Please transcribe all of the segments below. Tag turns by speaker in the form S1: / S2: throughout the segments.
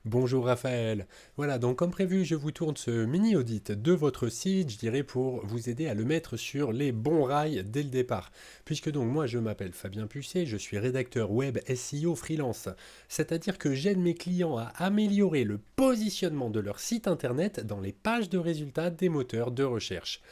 S1: Bonjour Raphaël. Voilà, donc comme prévu, je vous tourne ce mini audit de votre site, je dirais pour vous aider à le mettre sur les bons rails dès le départ. Puisque donc moi je m'appelle Fabien Pucet, je suis rédacteur web SEO freelance. C'est-à-dire que j'aide mes clients à améliorer le positionnement de leur site internet dans les pages de résultats des moteurs de recherche.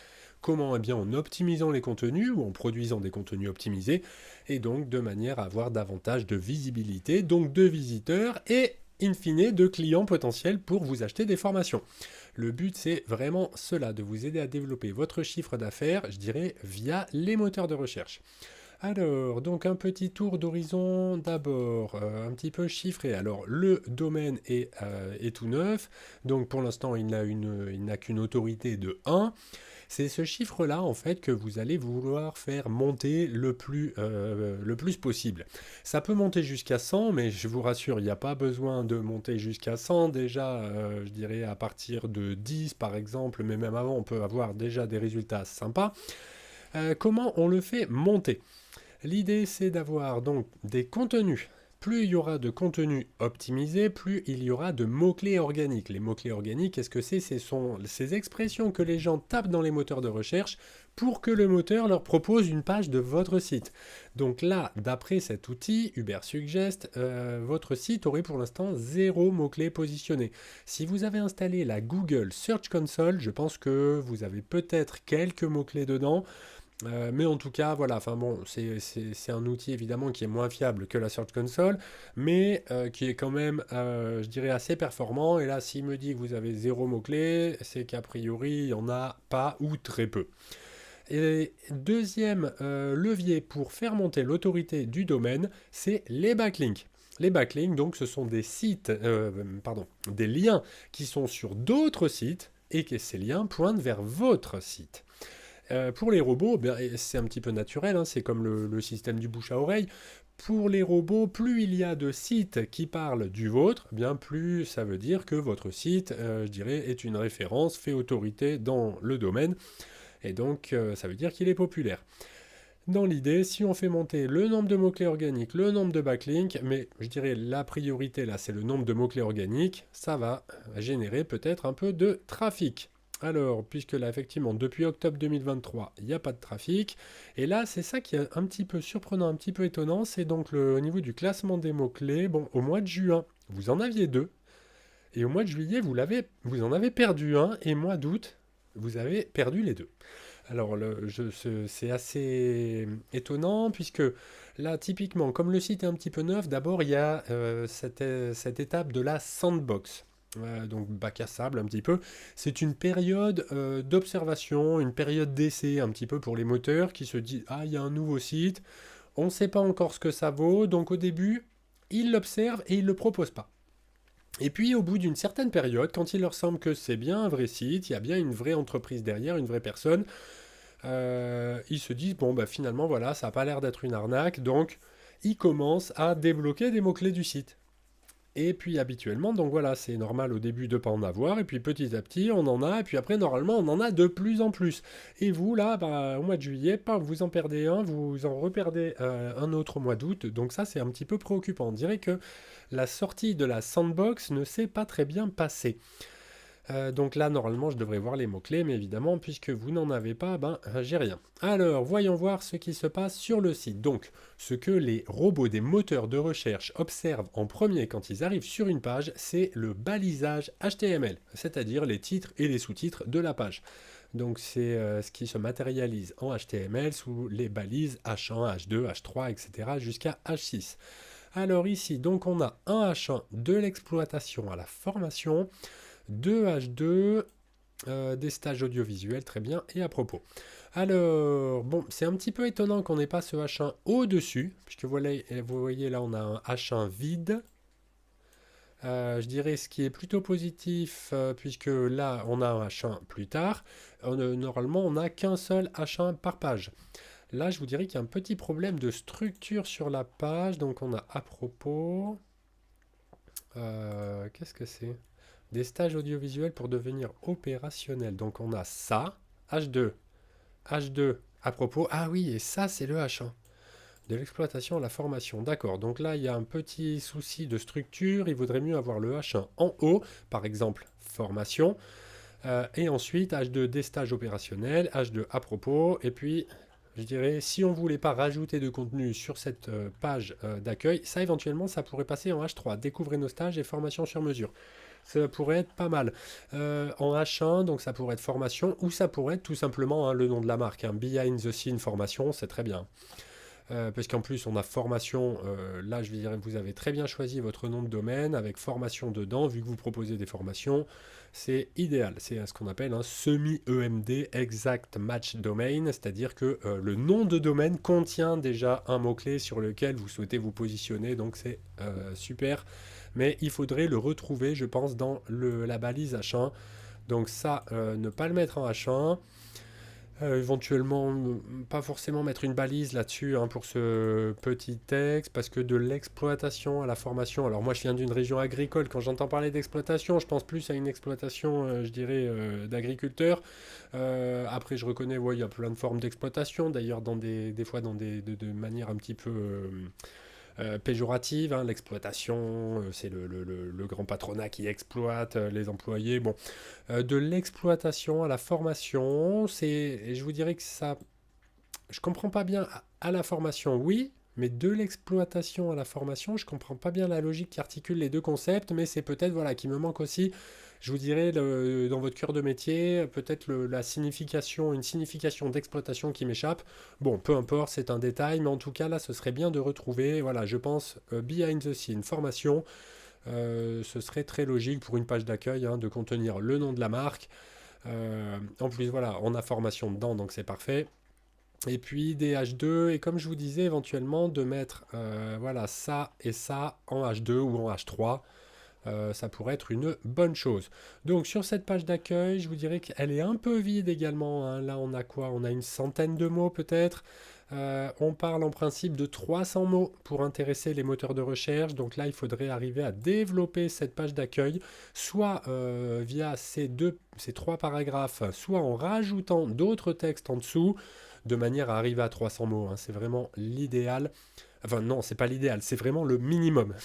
S1: Comment? Eh bien en optimisant les contenus ou en produisant des contenus optimisés et donc de manière à avoir davantage de visibilité, donc de visiteurs et in fine de clients potentiels pour vous acheter des formations. Le but c'est vraiment cela, de vous aider à développer votre chiffre d'affaires, je dirais, via les moteurs de recherche. Alors, donc un petit tour d'horizon d'abord, un petit peu chiffré. Alors, le domaine est tout neuf, donc pour l'instant il n'a qu'une autorité de 1. C'est ce chiffre-là, en fait, que vous allez vouloir faire monter le plus possible. Ça peut monter jusqu'à 100, mais je vous rassure, il n'y a pas besoin de monter jusqu'à 100. Déjà, je dirais à partir de 10, par exemple, mais même avant, on peut avoir déjà des résultats sympas. Comment on le fait monter? L'idée, c'est d'avoir donc des contenus. Plus il y aura de contenus optimisés, plus il y aura de mots-clés organiques. Les mots-clés organiques, qu'est-ce que c'est? Ce sont ces expressions que les gens tapent dans les moteurs de recherche pour que le moteur leur propose une page de votre site. Donc là, d'après cet outil, Ubersuggest, votre site aurait pour l'instant zéro mot-clé positionné. Si vous avez installé la Google Search Console, je pense que vous avez peut-être quelques mots-clés dedans. Mais en tout cas, voilà, enfin bon, c'est un outil évidemment qui est moins fiable que la Search Console, mais qui est quand même, je dirais, assez performant. Et là, s'il me dit que vous avez zéro mot-clé, c'est qu'a priori, il n'y en a pas ou très peu. Et deuxième levier pour faire monter l'autorité du domaine, c'est les backlinks. Les backlinks, donc, ce sont des sites, des liens qui sont sur d'autres sites et que ces liens pointent vers votre site. Pour les robots, ben, c'est un petit peu naturel, hein, c'est comme le système du bouche à oreille. Pour les robots, plus il y a de sites qui parlent du vôtre, bien plus ça veut dire que votre site, je dirais, est une référence, fait autorité dans le domaine, et donc ça veut dire qu'il est populaire. Dans l'idée, si on fait monter le nombre de mots-clés organiques, le nombre de backlinks, mais je dirais la priorité là, c'est le nombre de mots-clés organiques, ça va générer peut-être un peu de trafic. Alors, puisque là, effectivement, depuis octobre 2023, il n'y a pas de trafic. Et là, c'est ça qui est un petit peu surprenant, un petit peu étonnant, c'est donc au niveau du classement des mots-clés. Bon, au mois de juin, vous en aviez deux. Et au mois de juillet, vous en avez perdu un. Et mois d'août, vous avez perdu les deux. Alors, c'est assez étonnant, puisque là, typiquement, comme le site est un petit peu neuf, d'abord, il y a cette étape de la sandbox. Donc bac à sable un petit peu. C'est une période d'observation, une période d'essai un petit peu pour les moteurs qui se disent ah il y a un nouveau site, on ne sait pas encore ce que ça vaut, donc au début ils l'observent et ils ne le proposent pas. Et puis au bout d'une certaine période, quand il leur semble que c'est bien un vrai site, il y a bien une vraie entreprise derrière, une vraie personne, ils se disent bon bah finalement voilà ça n'a pas l'air d'être une arnaque, donc ils commencent à débloquer des mots-clés du site. Et puis habituellement, donc voilà, c'est normal au début de ne pas en avoir, et puis petit à petit on en a, et puis après normalement on en a de plus en plus. Et vous là, bah, au mois de juillet, pas, vous en perdez un, vous en reperdez un autre au mois d'août, donc ça c'est un petit peu préoccupant. On dirait que la sortie de la sandbox ne s'est pas très bien passée. Donc là, normalement, je devrais voir les mots-clés, mais évidemment, puisque vous n'en avez pas, ben, j'ai rien. Alors, voyons voir ce qui se passe sur le site. Donc, ce que les robots des moteurs de recherche observent en premier quand ils arrivent sur une page, c'est le balisage HTML, c'est-à-dire les titres et les sous-titres de la page. Donc, c'est ce qui se matérialise en HTML sous les balises H1, H2, H3, etc. jusqu'à H6. Alors ici, donc on a un H1 de l'exploitation à la formation, 2H2, des stages audiovisuels, très bien, et à propos. Alors, bon, c'est un petit peu étonnant qu'on n'ait pas ce H1 au-dessus, puisque voilà, vous voyez là, on a un H1 vide. Je dirais ce qui est plutôt positif, puisque là, on a un H1 plus tard. Normalement, on n'a qu'un seul H1 par page. Là, je vous dirais qu'il y a un petit problème de structure sur la page, donc on a à propos. Qu'est-ce que c'est? Des stages audiovisuels pour devenir opérationnel. Donc on a ça, H2, H2 à propos. Ah oui, et ça c'est le H1. De l'exploitation à la formation, d'accord. Donc là, il y a un petit souci de structure. Il vaudrait mieux avoir le H1 en haut, par exemple, formation. Et ensuite, H2 des stages opérationnels, H2 à propos. Et puis, je dirais, si on ne voulait pas rajouter de contenu sur cette page d'accueil, ça éventuellement, ça pourrait passer en H3. Découvrez nos stages et formation sur mesure. Ça pourrait être pas mal. En H1, donc ça pourrait être formation, ou ça pourrait être tout simplement le nom de la marque. Behind the scene formation, c'est très bien. Parce qu'en plus, on a formation. Là, je dirais que vous avez très bien choisi votre nom de domaine avec formation dedans, vu que vous proposez des formations. C'est idéal. C'est ce qu'on appelle un semi-EMD, Exact Match Domain, c'est-à-dire que le nom de domaine contient déjà un mot-clé sur lequel vous souhaitez vous positionner. Donc, c'est super. Mais il faudrait le retrouver, je pense, dans la balise H1. Donc, ça, ne pas le mettre en H1. Éventuellement, pas forcément mettre une balise là-dessus pour ce petit texte, parce que de l'exploitation à la formation. Alors moi, je viens d'une région agricole. Quand j'entends parler d'exploitation, je pense plus à une exploitation, je dirais, d'agriculteurs. Après, je reconnais, ouais, il y a plein de formes d'exploitation. D'ailleurs, des fois, de manière un petit peu péjorative. L'exploitation, c'est le grand patronat qui exploite les employés. Bon, de l'exploitation à la formation, je vous dirais que ça, je comprends pas bien à la formation, oui, mais de l'exploitation à la formation, je comprends pas bien la logique qui articule les deux concepts, mais c'est peut-être voilà qui me manque aussi. Je vous dirais dans votre cœur de métier, peut-être la signification, une signification d'exploitation qui m'échappe. Bon, peu importe, c'est un détail, mais en tout cas là, ce serait bien de retrouver. Voilà, je pense behind the scene formation. Ce serait très logique pour une page d'accueil de contenir le nom de la marque. En plus, voilà, on a formation dedans, donc c'est parfait. Et puis des H2, et comme je vous disais, éventuellement de mettre voilà, ça et ça en H2 ou en H3. Ça pourrait être une bonne chose. Donc sur cette page d'accueil, je vous dirais qu'elle est un peu vide également. Là, on a quoi? On a une centaine de mots peut-être. On parle en principe de 300 mots pour intéresser les moteurs de recherche. Donc là, il faudrait arriver à développer cette page d'accueil, soit via ces trois paragraphes, soit en rajoutant d'autres textes en dessous, de manière à arriver à 300 mots. C'est vraiment l'idéal. Enfin non, c'est pas l'idéal, c'est vraiment le minimum.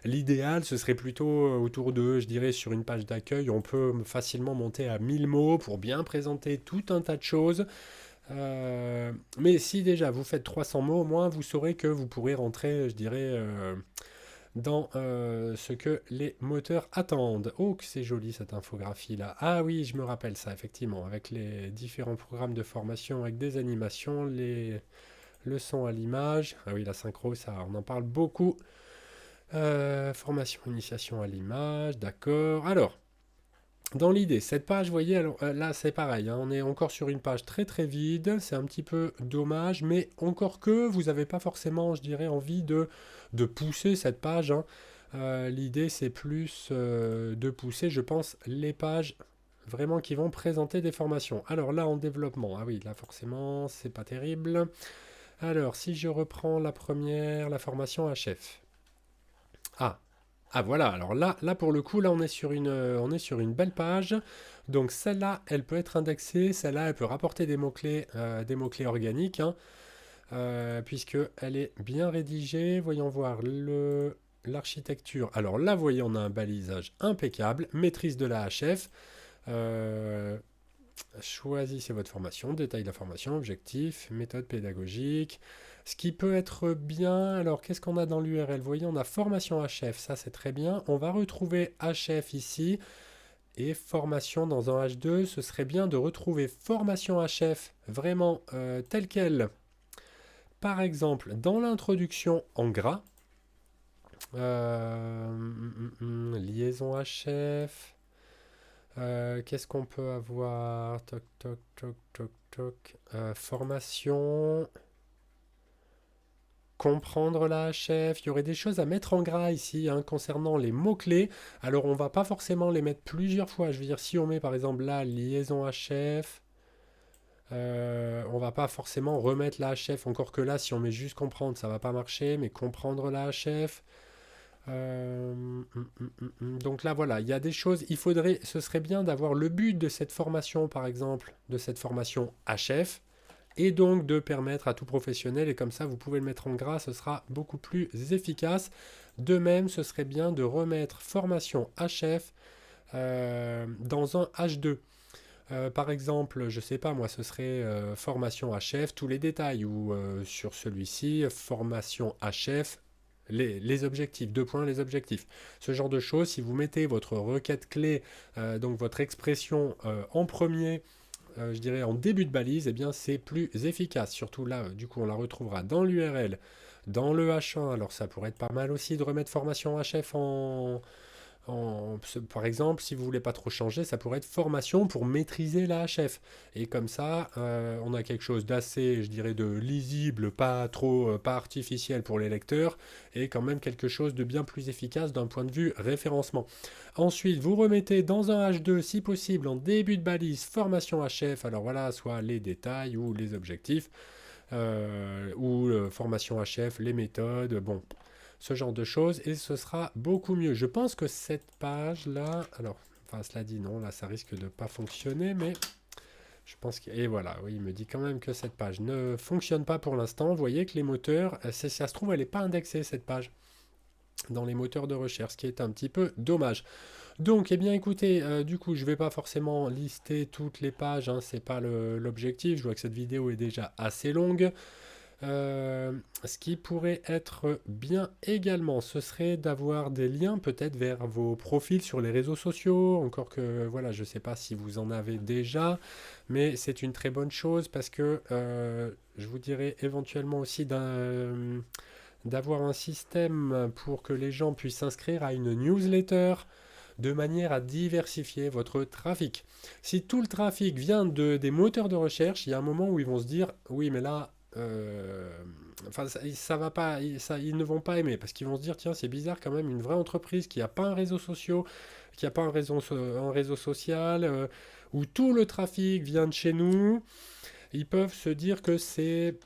S1: L'idéal, ce serait plutôt autour de, je dirais, sur une page d'accueil, on peut facilement monter à 1000 mots pour bien présenter tout un tas de choses. Mais si déjà vous faites 300 mots, au moins vous saurez que vous pourrez rentrer, je dirais, dans ce que les moteurs attendent. Oh, que c'est joli cette infographie là. Ah oui, je me rappelle ça, effectivement, avec les différents programmes de formation, avec des animations, les leçons à l'image. Ah oui, la synchro, ça, on en parle beaucoup. Formation, initiation à l'image, d'accord. Alors, dans l'idée, cette page, vous voyez, alors, là c'est pareil, on est encore sur une page très très vide, c'est un petit peu dommage, mais encore que vous n'avez pas forcément, je dirais, envie de pousser cette page. L'idée c'est plus de pousser, je pense, les pages vraiment qui vont présenter des formations. Alors là, en développement, ah oui, là forcément, c'est pas terrible. Alors, si je reprends la première, la formation HF. Ah, ah voilà, alors là pour le coup, là on est sur une belle page. Donc celle-là, elle peut être indexée, celle-là, elle peut rapporter des mots-clés organiques, puisque elle est bien rédigée. Voyons voir l'architecture. Alors là, vous voyez, on a un balisage impeccable, maîtrise de la HF. Euh, Choisissez votre formation, détail de la formation, objectif, méthode pédagogique. Ce qui peut être bien, alors qu'est-ce qu'on a dans l'URL? Vous voyez, on a formation HF, ça c'est très bien. On va retrouver HF ici et formation dans un H2. Ce serait bien de retrouver formation HF vraiment telle qu'elle. Par exemple, dans l'introduction en gras, liaison HF. Qu'est-ce qu'on peut avoir? Toc, toc, toc, toc, toc. Formation. Comprendre la HF. Il y aurait des choses à mettre en gras ici concernant les mots-clés. Alors, on va pas forcément les mettre plusieurs fois. Je veux dire, si on met par exemple là, liaison HF, on va pas forcément remettre la HF. Encore que là, si on met juste comprendre, ça va pas marcher. Mais comprendre la HF. Donc là, voilà, il y a des choses, ce serait bien d'avoir le but de cette formation, par exemple, de cette formation HF, et donc de permettre à tout professionnel, et comme ça vous pouvez le mettre en gras, ce sera beaucoup plus efficace. De même, ce serait bien de remettre formation HF dans un H2. Par exemple, je sais pas, moi, ce serait formation HF, tous les détails, ou sur celui-ci, formation HF, les objectifs, deux points, les objectifs. Ce genre de choses, si vous mettez votre requête clé, donc votre expression en premier, je dirais en début de balise, eh bien c'est plus efficace. Surtout là, du coup, on la retrouvera dans l'URL, dans le H1. Alors ça pourrait être pas mal aussi de remettre formation HF par exemple, si vous voulez pas trop changer, ça pourrait être formation pour maîtriser la HF. Et comme ça, on a quelque chose d'assez, je dirais, de lisible, pas trop, pas artificiel pour les lecteurs, et quand même quelque chose de bien plus efficace d'un point de vue référencement. Ensuite, vous remettez dans un H2, si possible, en début de balise, formation HF. Alors voilà, soit les détails ou les objectifs, ou formation HF, les méthodes, bon, ce genre de choses, et ce sera beaucoup mieux. Je pense que cette page-là, alors, enfin, cela dit, non, là, ça risque de ne pas fonctionner, mais je pense que, et voilà, oui, il me dit quand même que cette page ne fonctionne pas pour l'instant. Vous voyez que les moteurs, si ça se trouve, elle n'est pas indexée, cette page, dans les moteurs de recherche, ce qui est un petit peu dommage. Donc, eh bien, écoutez, du coup, je ne vais pas forcément lister toutes les pages, hein, c'est pas l'objectif. Je vois que cette vidéo est déjà assez longue. Ce qui pourrait être bien également, ce serait d'avoir des liens peut-être vers vos profils sur les réseaux sociaux, encore que voilà, je ne sais pas si vous en avez déjà, mais c'est une très bonne chose parce que je vous dirais éventuellement aussi d'avoir un système pour que les gens puissent s'inscrire à une newsletter de manière à diversifier votre trafic. Si tout le trafic vient des moteurs de recherche, il y a un moment où ils vont se dire, oui mais là, enfin, ça va pas, ils ne vont pas aimer parce qu'ils vont se dire tiens c'est bizarre quand même une vraie entreprise qui n'a pas un réseau social, qui a pas un réseau social où tout le trafic vient de chez nous, ils peuvent se dire que c'est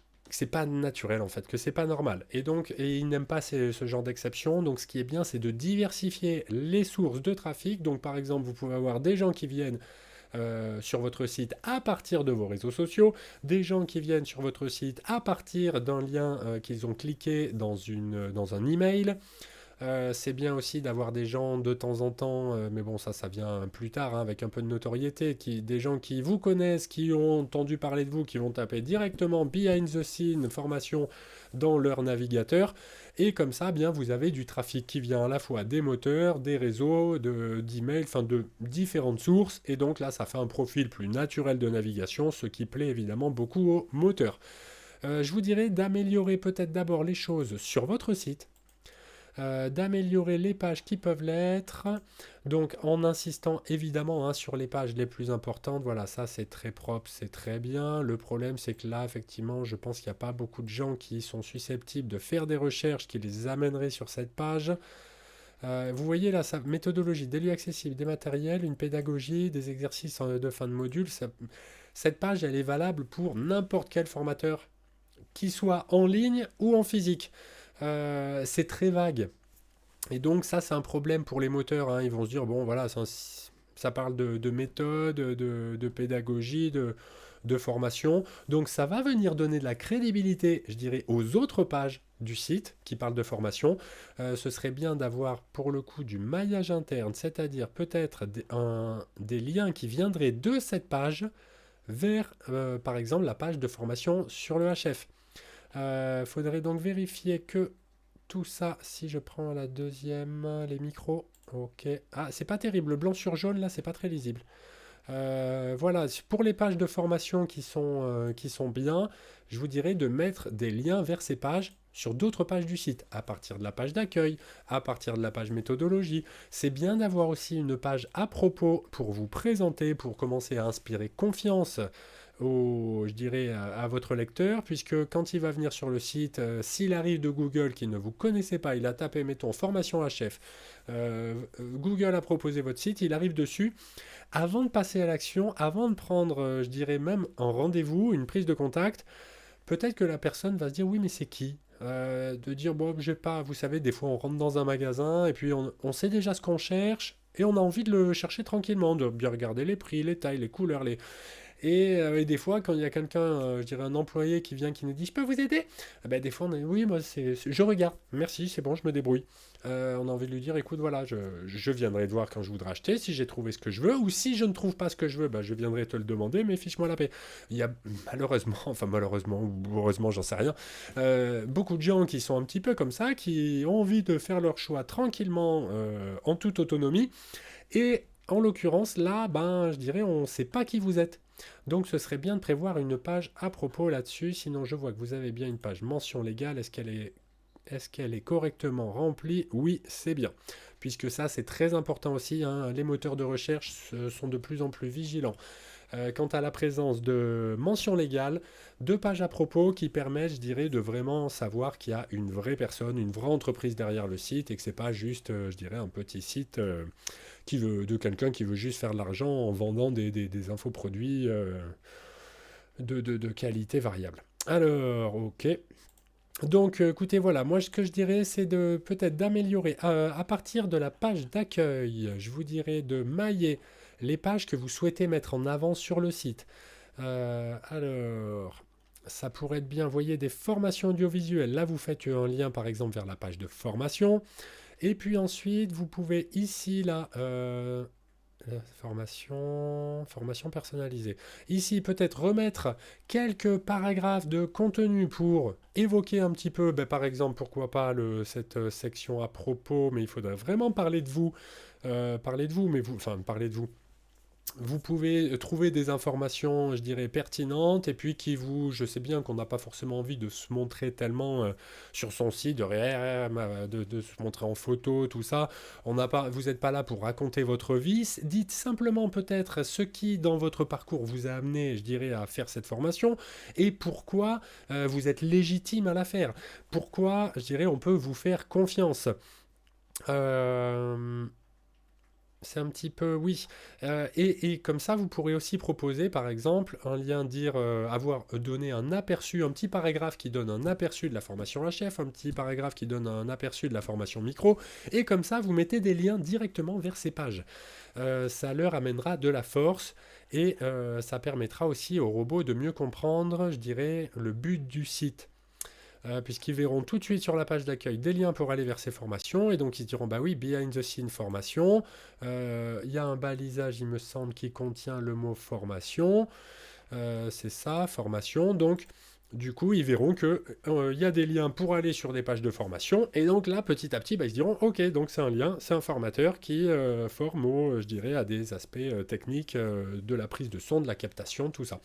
S1: pas naturel en fait, que c'est pas normal. Et donc, ils n'aiment pas ce genre d'exception. Donc, ce qui est bien, c'est de diversifier les sources de trafic. Donc, par exemple, vous pouvez avoir des gens qui viennent sur votre site à partir de vos réseaux sociaux, des gens qui viennent sur votre site à partir d'un lien qu'ils ont cliqué dans un email. C'est bien aussi d'avoir des gens de temps en temps, mais bon ça vient plus tard hein, avec un peu de notoriété, des gens qui vous connaissent, qui ont entendu parler de vous, qui vont taper directement behind the scene formation dans leur navigateur, et comme ça bien vous avez du trafic qui vient à la fois des moteurs, des réseaux, d'emails, enfin de différentes sources, et donc là ça fait un profil plus naturel de navigation, ce qui plaît évidemment beaucoup aux moteurs. Je vous dirais d'améliorer peut-être d'abord les choses sur votre site, d'améliorer les pages qui peuvent l'être, donc en insistant évidemment hein, sur les pages les plus importantes. Voilà, ça c'est très propre, c'est très bien. Le problème c'est que là effectivement je pense qu'il n'y a pas beaucoup de gens qui sont susceptibles de faire des recherches qui les amèneraient sur cette page. Vous voyez là, méthodologie, des lieux accessibles, des matériels, une pédagogie, des exercices de fin de module. Cette page elle est valable pour n'importe quel formateur, qu'il soit en ligne ou en physique. C'est très vague. Et donc ça, c'est un problème pour les moteurs, hein. Ils vont se dire, bon voilà, ça parle de méthode, de pédagogie, de formation. Donc ça va venir donner de la crédibilité, je dirais, aux autres pages du site qui parlent de formation. Ce serait bien d'avoir pour le coup du maillage interne, c'est-à-dire peut-être des liens qui viendraient de cette page vers, par exemple, la page de formation sur le HF. Faudrait donc vérifier que tout ça, si je prends la deuxième, les micros, ok. Ah, c'est pas terrible, le blanc sur jaune, là, c'est pas très lisible. Voilà, pour les pages de formation qui sont bien, je vous dirais de mettre des liens vers ces pages sur d'autres pages du site, à partir de la page d'accueil, à partir de la page méthodologie. C'est bien d'avoir aussi une page à propos pour vous présenter, pour commencer à inspirer confiance je dirais, à votre lecteur, puisque quand il va venir sur le site, s'il arrive de Google qui ne vous connaissait pas, il a tapé, mettons, formation HF, Google a proposé votre site, il arrive dessus, avant de passer à l'action, avant de prendre, je dirais même un rendez-vous, une prise de contact, peut-être que la personne va se dire, oui, mais c'est qui de dire, bon, j'ai pas, vous savez, des fois on rentre dans un magasin, et puis on sait déjà ce qu'on cherche, et on a envie de le chercher tranquillement, de bien regarder les prix, les tailles, les couleurs, Et des fois, quand il y a quelqu'un, je dirais un employé qui vient qui nous dit je peux vous aider? Ah ben, des fois on est oui, moi je regarde, merci, c'est bon, je me débrouille. On a envie de lui dire écoute, voilà, je viendrai te voir quand je voudrais acheter, si j'ai trouvé ce que je veux, ou si je ne trouve pas ce que je veux, bah, je viendrai te le demander, mais fiche-moi la paix. Il y a malheureusement, enfin malheureusement, ou heureusement, j'en sais rien, beaucoup de gens qui sont un petit peu comme ça, qui ont envie de faire leur choix tranquillement, en toute autonomie, et en l'occurrence, là, ben, je dirais, on ne sait pas qui vous êtes. Donc ce serait bien de prévoir une page à propos là-dessus. Sinon, je vois que vous avez bien une page mention légale. Est-ce qu'elle est correctement remplie? Oui, c'est bien. Puisque ça, c'est très important aussi, hein. Les moteurs de recherche sont de plus en plus vigilants quant à la présence de mentions légales, de pages à propos qui permettent, je dirais, de vraiment savoir qu'il y a une vraie personne, une vraie entreprise derrière le site et que c'est pas juste, je dirais, un petit site de quelqu'un qui veut juste faire de l'argent en vendant des infoproduits de qualité variable. Alors, ok. Donc, écoutez, voilà, moi, ce que je dirais, c'est de peut-être d'améliorer à partir de la page d'accueil, je vous dirais de mailler les pages que vous souhaitez mettre en avant sur le site. Alors, ça pourrait être bien, vous voyez, des formations audiovisuelles. Là, vous faites un lien, par exemple, vers la page de formation. Et puis ensuite, vous pouvez ici, là, formation personnalisée. Ici, peut-être remettre quelques paragraphes de contenu pour évoquer un petit peu, ben, par exemple, pourquoi pas cette section à propos, mais il faudrait vraiment parler de vous, mais vous, enfin, parler de vous. Vous pouvez trouver des informations, je dirais, pertinentes, et puis je sais bien qu'on n'a pas forcément envie de se montrer tellement sur son site, de se montrer en photo, tout ça. Vous n'êtes pas là pour raconter votre vie. Dites simplement peut-être ce qui, dans votre parcours, vous a amené, je dirais, à faire cette formation, et pourquoi vous êtes légitime à la faire. Pourquoi, je dirais, on peut vous faire confiance. Euh, c'est un petit peu, oui. Et comme ça, vous pourrez aussi proposer, par exemple, un lien dire, avoir donné un aperçu, un petit paragraphe qui donne un aperçu de la formation HF, un petit paragraphe qui donne un aperçu de la formation micro, et comme ça, vous mettez des liens directement vers ces pages. Ça leur amènera de la force, et ça permettra aussi aux robots de mieux comprendre, je dirais, le but du site. Puisqu'ils verront tout de suite sur la page d'accueil des liens pour aller vers ces formations, et donc ils diront, bah oui, behind the scene formation, il y a un balisage, il me semble, qui contient le mot formation, c'est ça, formation, donc du coup, ils verront que il y a des liens pour aller sur des pages de formation, et donc là, petit à petit, bah, ils se diront, ok, donc c'est un lien, c'est un formateur qui forme, je dirais, à des aspects techniques de la prise de son, de la captation, tout ça.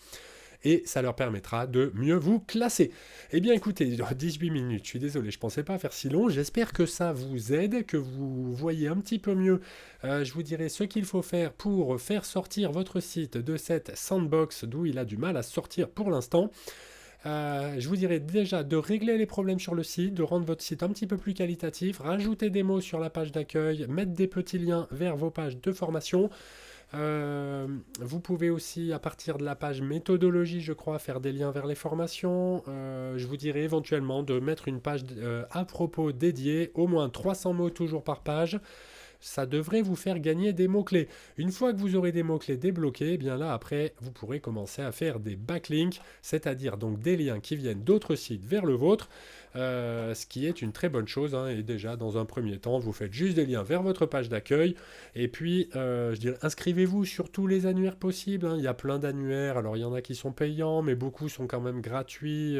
S1: Et ça leur permettra de mieux vous classer. Eh bien écoutez, 18 minutes, je suis désolé, je ne pensais pas faire si long, j'espère que ça vous aide, que vous voyez un petit peu mieux, je vous dirai ce qu'il faut faire pour faire sortir votre site de cette sandbox d'où il a du mal à sortir pour l'instant. Je vous dirais déjà de régler les problèmes sur le site, de rendre votre site un petit peu plus qualitatif, rajouter des mots sur la page d'accueil, mettre des petits liens vers vos pages de formation. Vous pouvez aussi, à partir de la page méthodologie, je crois, faire des liens vers les formations. Je vous dirais éventuellement de mettre une page à propos dédiée, au moins 300 mots toujours par page. Ça devrait vous faire gagner des mots-clés. Une fois que vous aurez des mots-clés débloqués, eh bien là, après, vous pourrez commencer à faire des backlinks, c'est-à-dire donc des liens qui viennent d'autres sites vers le vôtre, ce qui est une très bonne chose, hein. Et déjà, dans un premier temps, vous faites juste des liens vers votre page d'accueil, et puis, je dirais, inscrivez-vous sur tous les annuaires possibles, hein. Il y a plein d'annuaires, alors il y en a qui sont payants, mais beaucoup sont quand même gratuits.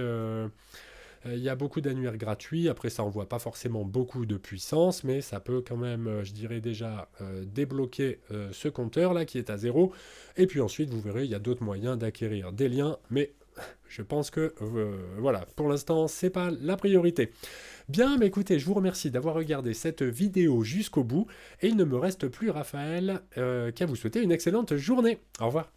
S1: Il y a beaucoup d'annuaires gratuits, après ça envoie pas forcément beaucoup de puissance, mais ça peut quand même, je dirais déjà, débloquer ce compteur là qui est à 0. Et puis ensuite, vous verrez, il y a d'autres moyens d'acquérir des liens, mais je pense que voilà, pour l'instant, c'est pas la priorité. Bien, mais écoutez, je vous remercie d'avoir regardé cette vidéo jusqu'au bout, et il ne me reste plus, Raphaël, qu'à vous souhaiter une excellente journée. Au revoir.